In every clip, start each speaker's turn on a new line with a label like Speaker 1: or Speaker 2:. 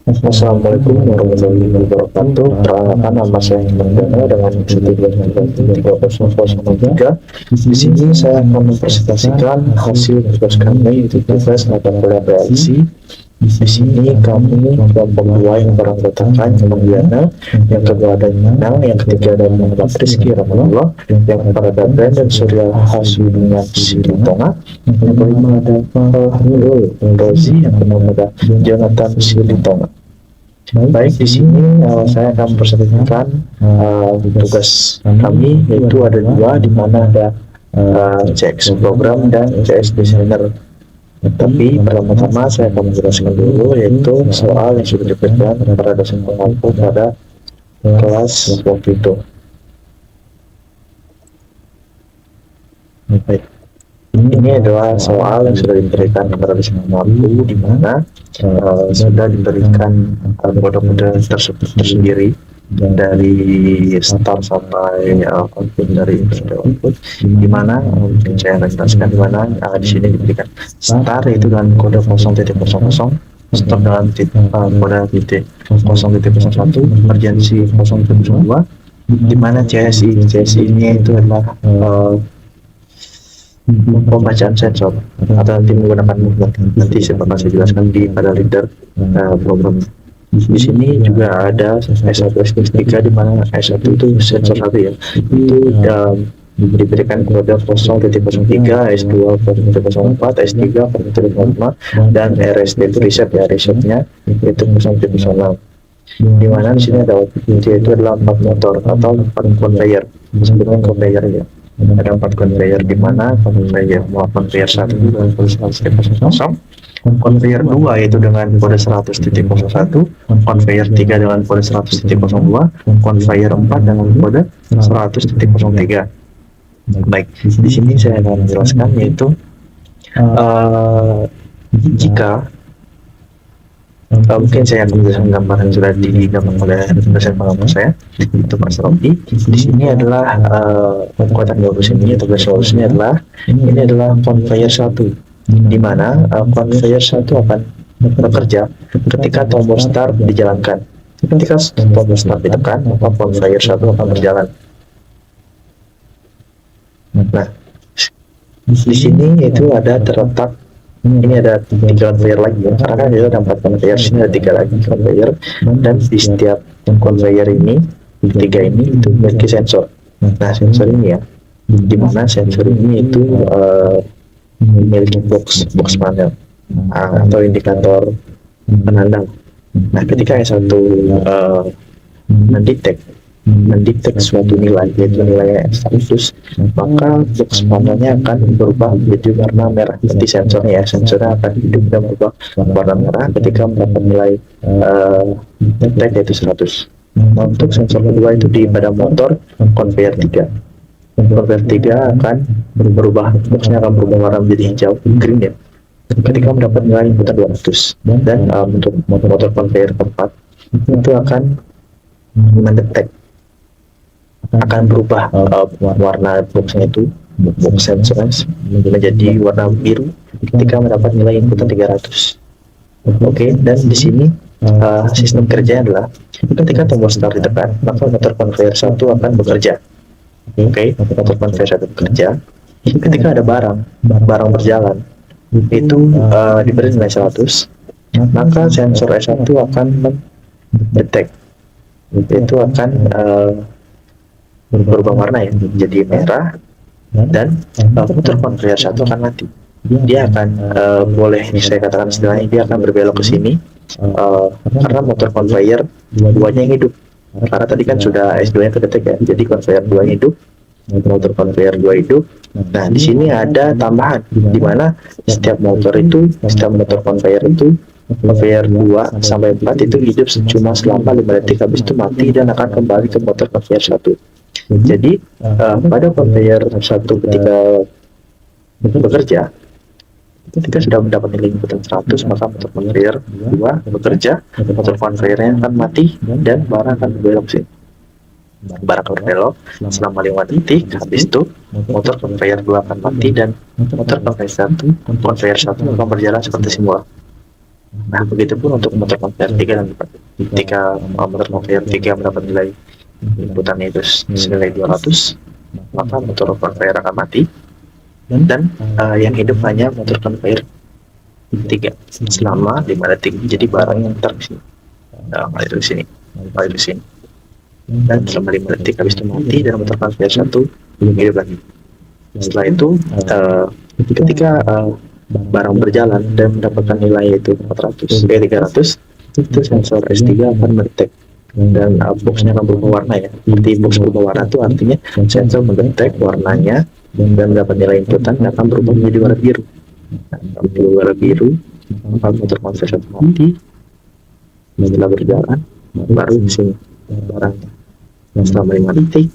Speaker 1: Assalamualaikum warahmatullahi wabarakatuh. Perkenalkan, nama saya Mardana dengan NIM 1330003. Di sini saya akan mempresentasikan hasil tugas kami, yaitu tugas mata kuliah reaksi. Di sini kami kelompok dua yang beranggotakan Kemendiana, yang kedua ada Nana, yang ketiga ada Muhammad Rizky Rahmanullah, yang keempat ada Brandon Surya Hasudungan Silitonga, yang kelima ada Fahrul Rozi, yang keenam ada Jonathan Silitonga. Baik, di sini saya akan mempresentasikan tugas kami, yaitu ada dua, di mana ada CX program dan CS designer. Tapi pertama-tama saya akan menjelaskan dulu, yaitu soal yang sudah diberikan pada dosen pengampu pada kelas waktu itu. Baik. Ini adalah soal yang sudah diberikan kepada dosen pengampu, di mana sudah diberikan kode-kode tersendiri dari start sampai output dari input, di mana saya akan jelaskan di mana di sini diberikan start yaitu dengan kode 0.00, stop dengan kode titik 0.01, emergency 0.02, di mana CSI ini itu adalah pembacaan sensor atau nanti menggunakan movement. Nanti saya bakal jelaskan di pada leader program. Di sini juga ada S1 S3, di mana S1 itu sensor 1 ya, itu diberikan kode 0.03, S2 0.04, S3 0.05, dan RSD itu riset ya, risetnya itu 0.06. Di mana di sini ada output, yaitu adalah 4 motor atau 4 conveyor, sebutnya conveyor ya. Ada 4 conveyor, di mana conveyor 1 dengan kode 100.0, conveyor 2 yaitu dengan kode 100.01, conveyor 3 dengan kode 100.02, conveyor 4 dengan kode 100.03. Baik, di sini saya akan menjelaskan, yaitu jika mungkin saya akan menjelaskan gambar yang sudah digambar oleh dosen pengampu saya, itu Mas Robi. Di sini adalah kotak gabus ini atau solusinya adalah ini adalah conveyor 1, di mana conveyor 1 akan bekerja ketika tombol start dijalankan. Ketika tombol start ditekan, maka conveyor 1 akan berjalan. Nah, di sini itu ada terletak, ini ada 3 conveyor lagi ya, karena kan itu ada 4 conveyor, sini ada 3 lagi conveyor, dan di setiap conveyor ini, 3 ini itu memiliki sensor. Nah, sensor ini ya, dimana sensor ini itu memiliki box panel atau indikator penandang. Nah, ketika S1 mendetek suatu nilai, yaitu nilai status, maka box panelnya akan berubah menjadi warna merah. Nanti sensornya akan hidup dan berubah warna merah ketika mendapat nilai detect, yaitu 100. Nah, untuk sensor kedua itu pada motor conveyor 3. Conveyor 3 akan berubah, boxnya akan berubah warna menjadi hijau, green ya, ketika mendapat nilai inputan 200. Dan untuk motor conveyor keempat itu akan mendetek, akan berubah warna boxnya itu, box sensornya menjadi warna biru ketika mendapat nilai inputan 300. Oke, dan di sini sistem kerjanya adalah ketika tombol start ditekan, maka motor conveyor 1 akan bekerja. Oke, motor conveyor 1 bekerja ketika ada barang berjalan, itu diberi nilai 100, maka sensor S1 akan mendetek, itu akan berubah warna ya, menjadi merah, dan motor conveyor 1 akan mati. Dia akan boleh saya katakan istilahnya dia akan berbelok ke sini, karena motor conveyor 2-nya yang hidup, karena tadi kan sudah S2 nya terdetek ya, jadi conveyor 2 hidup, motor conveyor 2 hidup. Nah, di sini ada tambahan, di mana setiap motor conveyor itu, conveyor 2 sampai 4 itu hidup cuma selama 5 detik, habis itu mati dan akan kembali ke motor conveyor 1. Jadi pada conveyor 1 ketika bekerja, ketika sudah mendapat nilai inputan 100, maka motor conveyor 2 bekerja, motor conveyornya akan mati dan barang akan berbelok sini. Barang akan berbelok selama 5 detik, habis itu motor conveyor 2 akan mati dan motor conveyor 1 akan berjalan seperti semula. Nah, begitupun untuk motor conveyor 3 dan 4. Ketika motor conveyor 3 mendapat nilai inputannya itu senilai 200, maka motor conveyor akan mati, dan yang hidup hanya motor conveyor 3 selama 5 detik. Jadi barang yang ntar di sini, mengalir di sini, mengalir di sini, dan selama 5 detik habis itu mati, dan motor conveyor 1 hidup lagi. Setelah itu ketika barang berjalan dan mendapatkan nilai itu 300, itu sensor S3 akan mendetek, dan boxnya akan berubah warna ya. Seperti box berubah warna itu artinya sensor mendetek warnanya dan mendapat nilai inputan dan akan berubah menjadi warna biru. Kalau warna biru, maka motor conveyor 1 mati. Setelah berjalan, baru di sini barangnya selama 5 detik.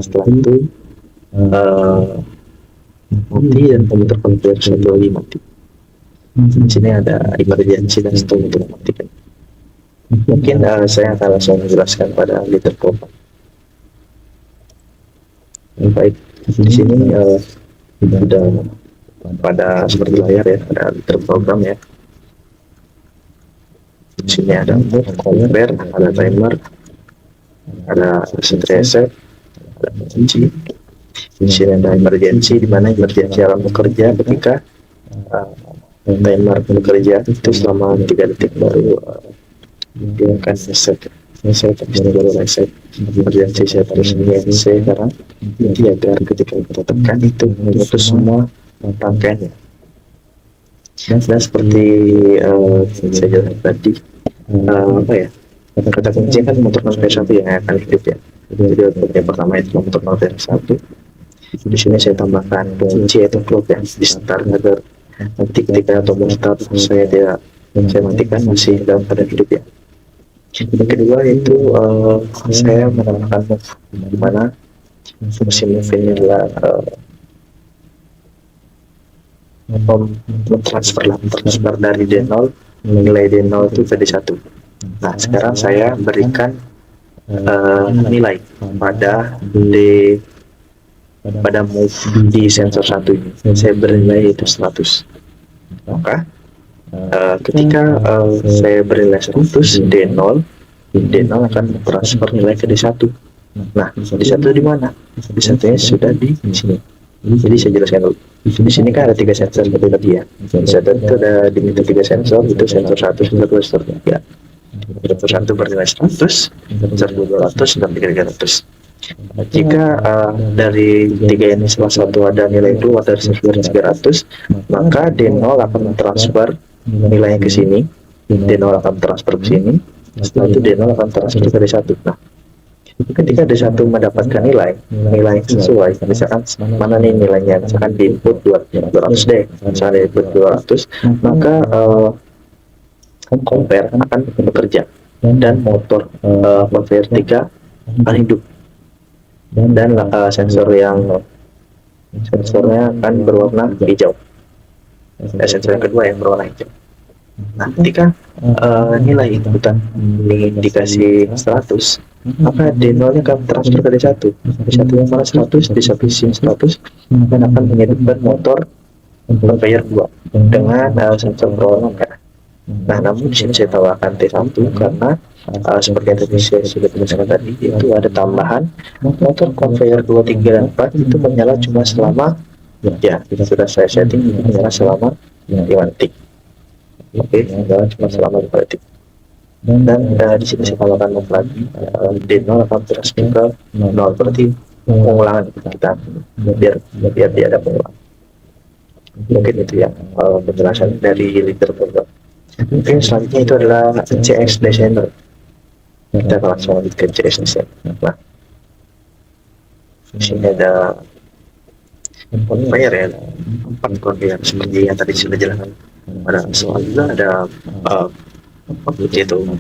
Speaker 1: Setelah itu mati, dan komputer conveyor 1 lagi mati. Di sini ada emergency dan stop untuk mematikan. Mungkin saya akan langsung menjelaskan pada liter program. Baik, di sini sudah pada seperti layar ya, ada liter program ya. Di sini ada conveyor, ada timer, ada set reset, ada kunci. Di sini ada emergency, di mana emergency akan bekerja ketika timer bekerja itu selama 3 detik, baru dia akan reset habis itu baru reset. Emergency saya terus ENC karena nanti agar ketika kita tekan itu memutus semua rangkaiannya. Dan seperti saya jelaskan tadi, apa ya, kata kunci kan motor conveyor 1 yang akan hidup ya. Jadi untuk yang pertama itu motor conveyor 1. Di sini saya tambahkan kunci yaitu clock ya di start, agar nanti ketika tombol start saya matikan masih dalam keadaan hidup ya. Yang kedua itu saya menambahkan move, di mana fungsi move ini adalah transfer dari D0, nilai D0 itu ke D1. Nah, sekarang saya berikan nilai pada move di sensor 1 ini. Saya beri nilai itu 100. Maka ketika saya beri nilai 100, D0 akan transfer nilai ke D1. Nah, D1 di mana? D1-nya sudah di sini. Jadi saya jelaskan dulu. Di sini kan ada 3 sensor seperti tadi ya. Di1 itu ada diminta 3 sensor, itu sensor 1, sensor 2, sensor 3. Sensor 1 bernilai 100, sensor 2 200, dan 3 300. Jika dari 3 ini salah satu ada nilai keluar dari sensor 300, maka D0 akan mentransfer nilainya ke sini, D0 akan transfer ke sini. Setelah itu D0 akan transfer ke D1. Nah, ketika D1 mendapatkan nilai yang sesuai, misalkan mana nih nilainya, misalkan di input 200 deh, misalkan di input 200, maka conveyor akan bekerja dan motor conveyor 3 akan hidup, dan sensornya akan berwarna hijau. Sensor yang kedua yang berwarna hijau. Nah, ketika nilai inputan ini dikasih 100, maka D0 nya akan transfer ke D1. D1 yang mana 100, D1 sini 100, dan akan menghidupkan motor conveyor 2 dengan sensor berwarna merah. Nah, namun di sini saya tambahkan T1 karena seperti yang tadi saya sudah jelaskan tadi, itu ada tambahan motor conveyor 2, 3, dan 4 itu menyala cuma selama, ya itu sudah saya setting, menyala selama 5 detik. Oke, menyala cuma selama 5 detik. Dan di sini saya tambahkan move lagi, D0 akan transfer ke 0, berarti pengulangan kita biar dia ada pengulangan. Mungkin itu yang penjelasan dari liter program. Mungkin selanjutnya itu adalah CS Designer. Kita akan langsung lanjut ke CS Designer. Nah, di sini ada conveyor ya, 4 conveyor seperti yang tadi sudah jelaskan pada soal. Juga ada yaitu 4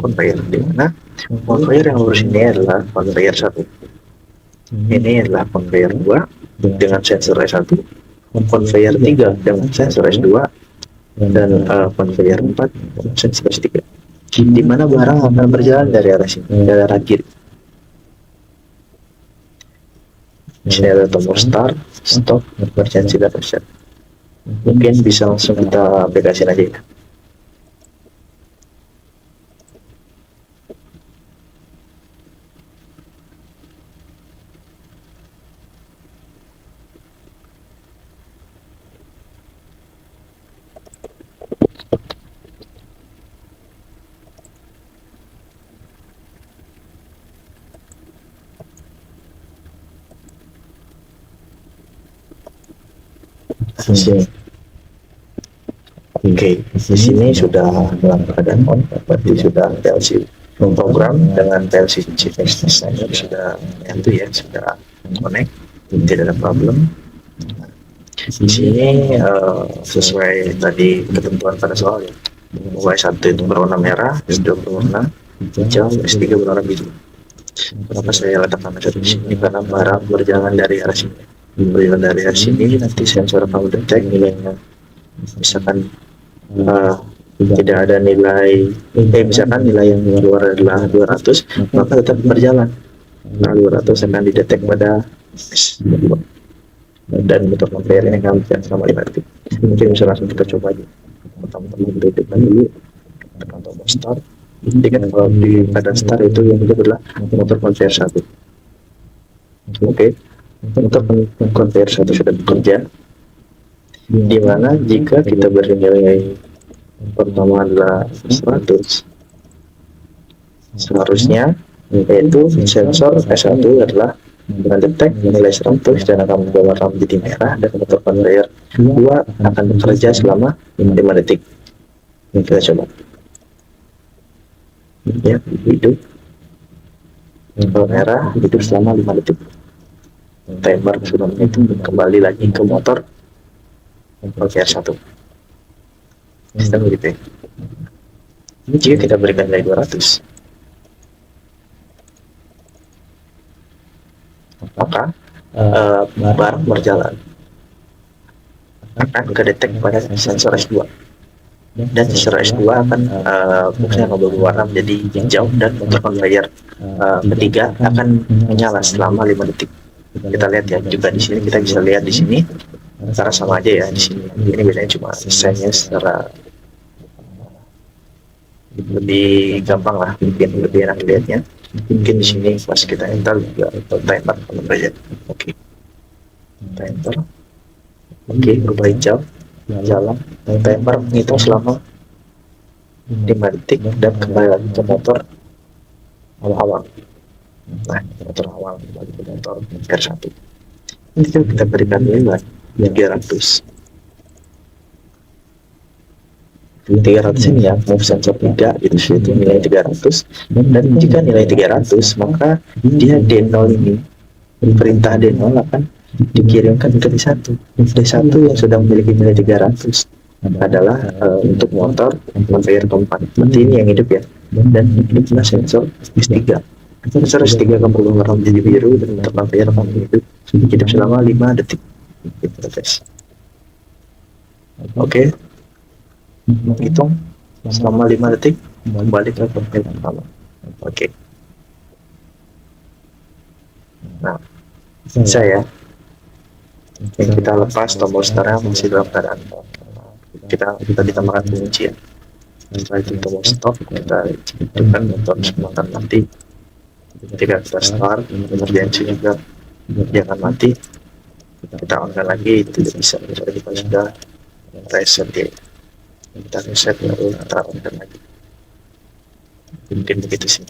Speaker 1: conveyor, di mana conveyor yang lurus ini adalah conveyor 1. Ini adalah conveyor 2 dengan sensor S1, conveyor 3 dengan sensor S2, dan conveyor 4 dengan sensor S3. Di mana barang akan berjalan dari arah sini, dari arah kiri. Di sini ada tombol start, stop, emergency, dan reset. Mungkin bisa langsung kita aplikasikan aja ya. Di sini. Oke, di sini sudah dalam keadaan on, berarti sudah PLC program dengan PLC chip designer sudah itu ya, sudah connect, tidak ada problem. Di sini sesuai tadi ketentuan pada soal ya, Y1 itu berwarna merah, S2 berwarna hijau, S3 berwarna biru. Kenapa saya letakkan di sini? Karena barang berjalan dari arah sini. Berjalan dari arah sini, nanti sensor kamu detect nilainya. Misalkan tidak ada nilai, misalkan nilai yang keluar adalah 200, maka tetap berjalan. Nah, 200 akan didetek pada S2. Dan untuk compare ini akan berjalan selama 5 detik. Mungkin bisa langsung kita coba aja. Pertama-tama detekkan dulu, tekan tombol start. Jadi kan kalau di keadaan start itu yang itu adalah motor conveyor 1. Oke, motor conveyor 1 sudah bekerja. Di mana jika kita beri nilai pertama adalah 100, seharusnya yaitu sensor S1 adalah mendetek nilai 100 dan akan membawa RAM menjadi merah, dan motor conveyor 2 akan bekerja selama 5 detik. Ini kita coba ya, hidup kalau merah, hidup selama 5 detik. Timer sudah menghitung, kembali lagi ke motor conveyor 1. Sistem begitu ya. Ini jika kita berikan nilai 200, maka barang berjalan akan kedetek pada sensor S2, dan sensor S2 akan fungsinya berwarna menjadi hijau, dan motor conveyor ketiga akan menyala selama 5 detik. Kita lihat ya, juga di sini kita bisa lihat di sini cara sama aja ya. Di sini ini bedanya cuma desainnya secara lebih gampang lah, mungkin lebih enak dilihatnya. Mungkin di sini pas kita enter juga timer aja. Oke, kita enter. Oke, berubah hijau, jalan. Timer menghitung selama 5 detik dan kembali lagi ke motor awal-awal. Nah, motor awal kembali ke motor R1. Ini kita berikan nilai 300. 300 ini ya, move sensor 3 itu nilai 300, dan jika nilai 300 maka dia D0 ini, perintah D0 akan dikirimkan ke D1. D1 yang sudah memiliki nilai 300 adalah untuk motor conveyor keempat, berarti ini yang hidup ya, dan hiduplah sensor S3. Sensor S3 akan berubah warna menjadi biru, dan motor conveyor akan hidup selama 5 detik. Kita tes. Oke, hitung selama 5 detik, kembali ke conveyor pertama. Oke. Nah, bisa ya. Yang kita lepas tombol start masih dalam keadaan kita ditambahkan penguncian. Setelah itu tombol stop, kita hidupkan motor spontan mati. Ketika kita start, emergency juga jangan mati. Kita on lagi, tidak bisa. Misalnya kita sudah reset ya, kita reset lalu kita on lagi. Mungkin begitu sih.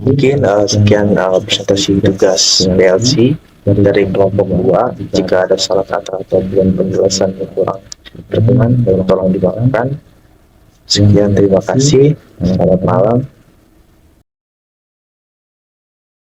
Speaker 1: Mungkin sekian presentasi tugas PLC dari kelompok 2. Jika ada salah kata atau penjelasan yang kurang berkenan, tolong dimaafkan. Sekian, terima kasih. Selamat malam.